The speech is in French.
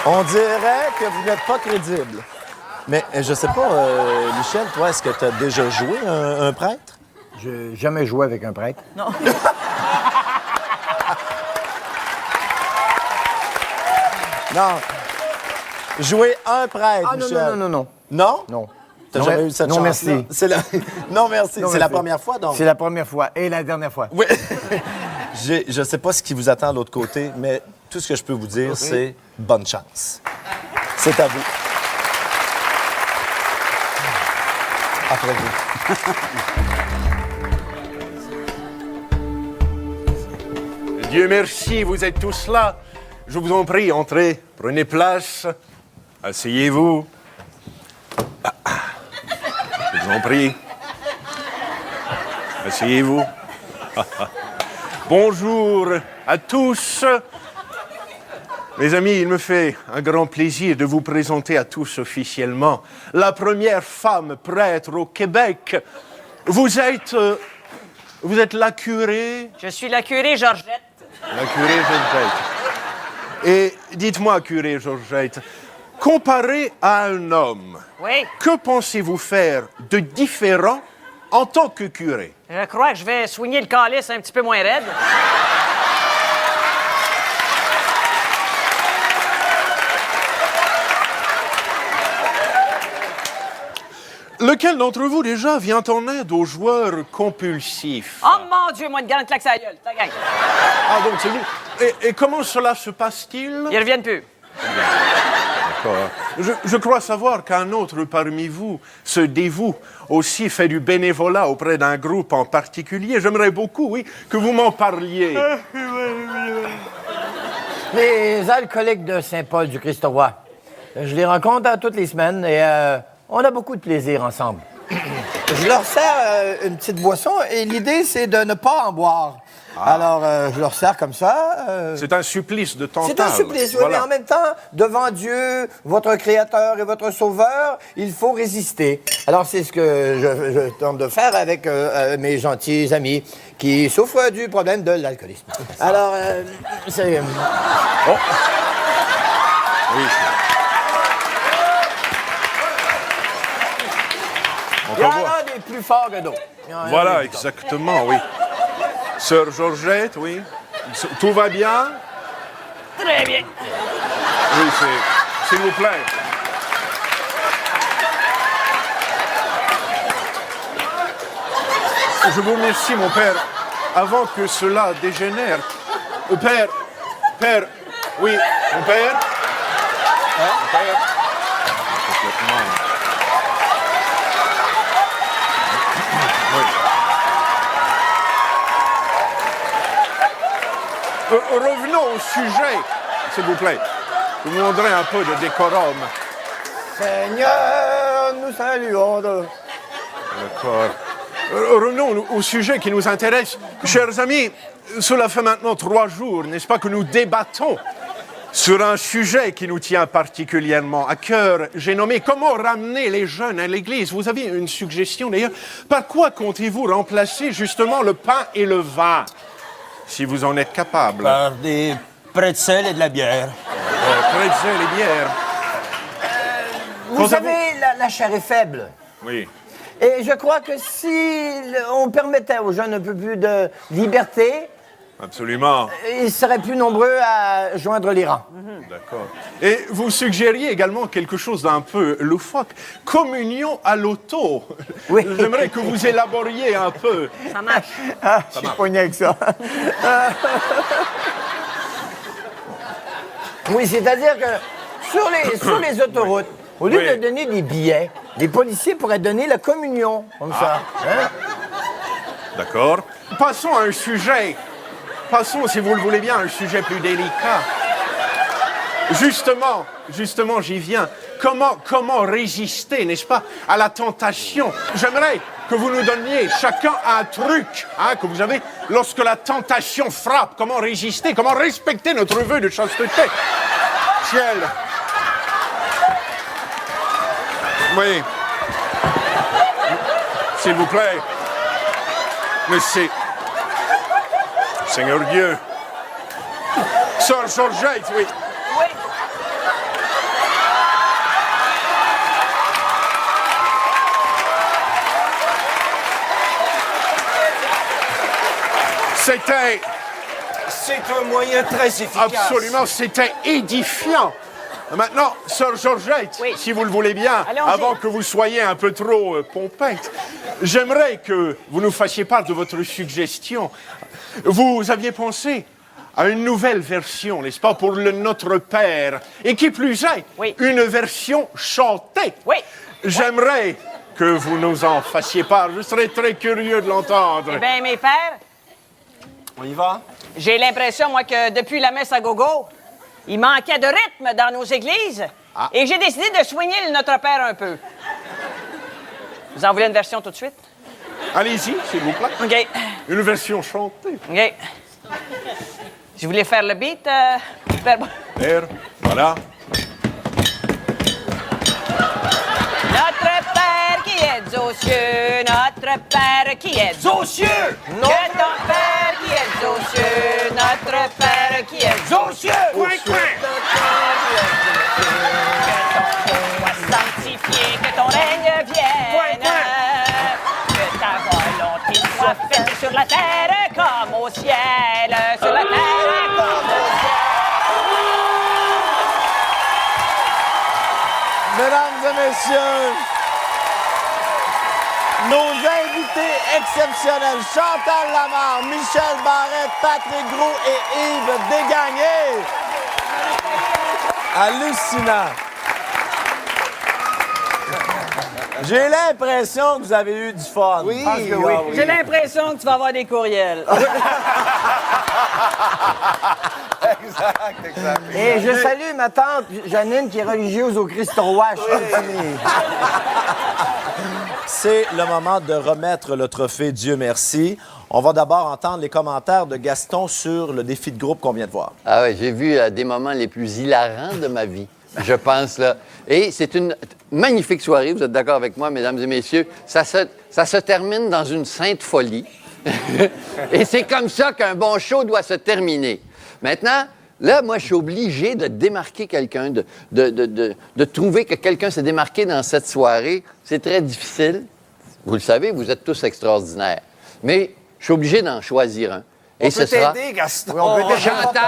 On dirait que vous n'êtes pas crédible. Mais je sais pas, Michel, toi, est-ce que tu as déjà joué un prêtre? J'ai jamais joué avec un prêtre. Non. Non. Jouer un prêtre, Ah non, Michel. non. Non? Non. T'as Non, jamais eu cette non, chance-là? merci. C'est la... Non, merci. Non, C'est la merci. première fois, donc? C'est la première fois et la dernière fois. Oui. Je sais pas ce qui vous attend de l'autre côté, mais tout ce que je peux vous dire, c'est bonne chance. C'est à vous. Après vous. Dieu merci, vous êtes tous là. Je vous en prie, entrez, prenez place, asseyez-vous. Je vous en prie. Asseyez-vous. Bonjour à tous. Mes amis, il me fait un grand plaisir de vous présenter à tous officiellement la première femme prêtre au Québec. Vous êtes la curée? Je suis la curée Georgette. La curée Georgette. Et dites-moi, curée Georgette, comparé à un homme, Oui. que pensez-vous faire de différent en tant que curé? Je crois que je vais soigner le calice un petit peu moins raide. Lequel d'entre vous déjà vient en aide aux joueurs compulsifs? Oh mon Dieu, moi, une grande claque sa gueule. Ta gang. Ah, donc c'est vous. Et comment cela se passe-t-il? Ils reviennent plus. D'accord. Je crois savoir qu'un autre parmi vous se dévoue, aussi fait du bénévolat auprès d'un groupe en particulier. J'aimerais beaucoup, oui, que vous m'en parliez. Les alcooliques de Saint-Paul du Christ-Roi. Je les rencontre toutes les semaines et on a beaucoup de plaisir ensemble. Je leur sers une petite boisson et l'idée, c'est de ne pas en boire. Alors, je leur sers comme ça. C'est un supplice de temps. C'est un supplice, oui, Voilà. mais en même temps, devant Dieu, votre Créateur et votre Sauveur, il faut résister. Alors, c'est ce que je tente de faire avec mes gentils amis qui souffrent du problème de l'alcoolisme. Alors, c'est... Oh. Oui. Il y en a des plus forts que d'autres. Voilà, exactement, oui. Sœur Georgette, oui. Tout va bien? Très bien. Oui, s'il vous plaît. Je vous remercie, mon père. Avant que cela dégénère. Père, oui, mon père. Hein, mon père. Complètement. Revenons au sujet, s'il vous plaît. Je vous demanderai un peu de décorum. Seigneur, nous saluons de... D'accord. Revenons au sujet qui nous intéresse. Chers amis, cela fait maintenant 3 jours, n'est-ce pas, que nous débattons sur un sujet qui nous tient particulièrement à cœur. J'ai nommé comment ramener les jeunes à l'Église. Vous avez une suggestion d'ailleurs. Par quoi comptez-vous remplacer justement le pain et le vin, si vous en êtes capable? Par des pretzels et de la bière. Pretzel et bière. Vous savez, la chair est faible. Oui. Et je crois que si on permettait aux jeunes un peu plus de liberté, Absolument. ils seraient plus nombreux à joindre les rangs. D'accord. Et vous suggériez également quelque chose d'un peu loufoque. Communion à l'auto. Oui. J'aimerais que vous élaboriez un peu. Ça marche. Je suis pogné avec ça. Oui, c'est-à-dire que sur les autoroutes, au lieu Oui. de donner des billets, les policiers pourraient donner la communion, comme ça. Hein? D'accord. Passons à un sujet. Passons, si vous le voulez bien, à un sujet plus délicat. Justement, j'y viens. Comment résister, n'est-ce pas, à la tentation? J'aimerais que vous nous donniez chacun un truc, hein, que vous avez lorsque la tentation frappe. Comment résister? Comment respecter notre vœu de chasteté? Ciel. Oui. S'il vous plaît. Mais c'est... Seigneur Dieu. Sœur Georgette, oui. Oui. C'était C'est un moyen très efficace. absolument, c'était édifiant. Maintenant, Sœur Georgette, Oui. si vous le voulez bien, Allons-y. avant que vous soyez un peu trop pompette, j'aimerais que vous nous fassiez part de votre suggestion. Vous aviez pensé à une nouvelle version, n'est-ce pas, pour le Notre Père, et qui plus est, Oui. une version chantée. Oui. J'aimerais que vous nous en fassiez part. Je serais très curieux de l'entendre. Eh bien, mes pères, On y va? j'ai l'impression, moi, que depuis la messe à gogo, il manquait de rythme dans nos églises. Et j'ai décidé de soigner le Notre Père un peu. Vous en voulez une version tout de suite? Allez-y, s'il vous plaît. OK. Une version chantée. OK. Je voulais faire le beat. Père- Père, voilà. Notre Père qui est aux cieux, notre Père qui est aux cieux. Que ton Père qui est aux cieux, notre Père qui est aux cieux. Coin, coin. Sois sanctifié, que ton règne vienne. Que ta volonté soit faite sur la terre comme au ciel. Sur la terre comme au ciel. Mesdames et messieurs, nos invités exceptionnels, Chantal Lamarre, Michel Barrette, Patrick Gros et Yves Desgagnés. Hallucinant. J'ai l'impression que vous avez eu du fun. Oui, J'ai l'impression que tu vas avoir des courriels. Et je salue ma tante Janine, qui est religieuse au Christ-Roi. C'est le moment de remettre le trophée Dieu merci. On va d'abord entendre les commentaires de Gaston sur le défi de groupe qu'on vient de voir. Ah oui, j'ai vu des moments les plus hilarants de ma vie, je pense, là. Et c'est une magnifique soirée, vous êtes d'accord avec moi, mesdames et messieurs. Ça se termine dans une sainte folie. Et c'est comme ça qu'un bon show doit se terminer. Maintenant, là, moi, je suis obligé de démarquer quelqu'un, de trouver que quelqu'un s'est démarqué dans cette soirée. C'est très difficile. Vous le savez, vous êtes tous extraordinaires. Mais je suis obligé d'en choisir un. Et On peut ce sera t'aider, Gaston. on peut t'aider. Chantal